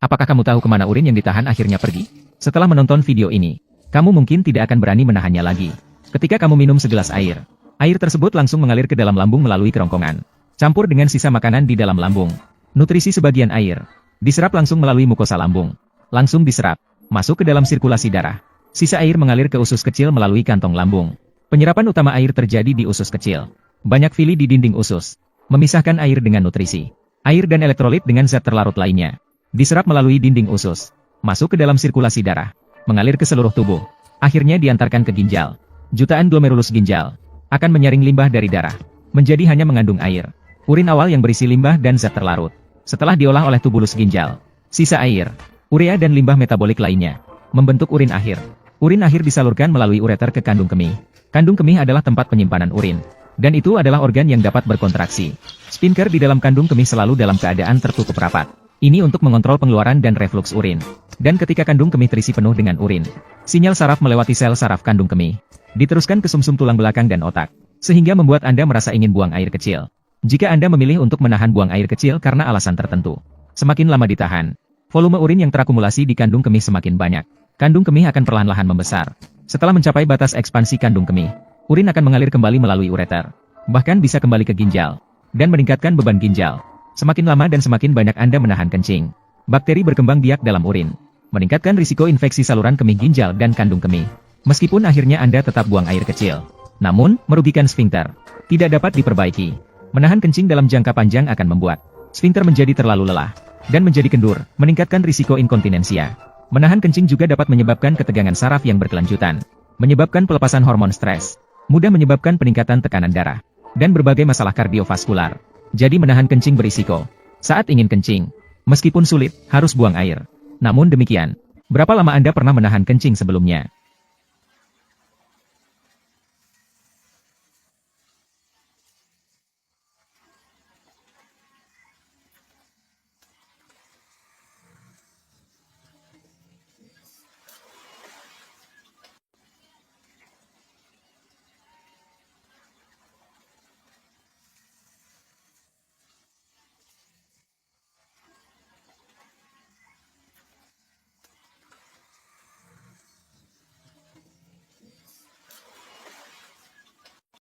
Apakah kamu tahu kemana urin yang ditahan akhirnya pergi? Setelah menonton video ini, kamu mungkin tidak akan berani menahannya lagi. Ketika kamu minum segelas air, air tersebut langsung mengalir ke dalam lambung melalui kerongkongan, campur dengan sisa makanan di dalam lambung. Nutrisi sebagian air diserap langsung melalui mukosa lambung, langsung diserap, masuk ke dalam sirkulasi darah. Sisa air mengalir ke usus kecil melalui kantong lambung. Penyerapan utama air terjadi di usus kecil. Banyak fili di dinding usus, memisahkan air dengan nutrisi. Air dan elektrolit dengan zat terlarut lainnya diserap melalui dinding usus, masuk ke dalam sirkulasi darah, mengalir ke seluruh tubuh, akhirnya diantarkan ke ginjal. Jutaan glomerulus ginjal akan menyaring limbah dari darah, menjadi hanya mengandung air. Urin awal yang berisi limbah dan zat terlarut. Setelah diolah oleh tubulus ginjal, sisa air, urea dan limbah metabolik lainnya membentuk urin akhir. Urin akhir disalurkan melalui ureter ke kandung kemih. Kandung kemih adalah tempat penyimpanan urin, dan itu adalah organ yang dapat berkontraksi. Sphinkter di dalam kandung kemih selalu dalam keadaan tertutup rapat. Ini untuk mengontrol pengeluaran dan refluks urin. Dan ketika kandung kemih terisi penuh dengan urin, sinyal saraf melewati sel saraf kandung kemih, diteruskan ke sumsum tulang belakang dan otak, sehingga membuat Anda merasa ingin buang air kecil. Jika Anda memilih untuk menahan buang air kecil karena alasan tertentu, semakin lama ditahan, volume urin yang terakumulasi di kandung kemih semakin banyak. Kandung kemih akan perlahan-lahan membesar. Setelah mencapai batas ekspansi kandung kemih, urin akan mengalir kembali melalui ureter, bahkan bisa kembali ke ginjal, dan meningkatkan beban ginjal. Semakin lama dan semakin banyak Anda menahan kencing, bakteri berkembang biak dalam urin, meningkatkan risiko infeksi saluran kemih ginjal dan kandung kemih. Meskipun akhirnya Anda tetap buang air kecil, namun merugikan sphinkter, tidak dapat diperbaiki. Menahan kencing dalam jangka panjang akan membuat sphinkter menjadi terlalu lelah, dan menjadi kendur, meningkatkan risiko inkontinensia. Menahan kencing juga dapat menyebabkan ketegangan saraf yang berkelanjutan, menyebabkan pelepasan hormon stres, mudah menyebabkan peningkatan tekanan darah, dan berbagai masalah kardiovaskular. Jadi menahan kencing berisiko. Saat ingin kencing, meskipun sulit, harus buang air. Namun demikian, berapa lama Anda pernah menahan kencing sebelumnya?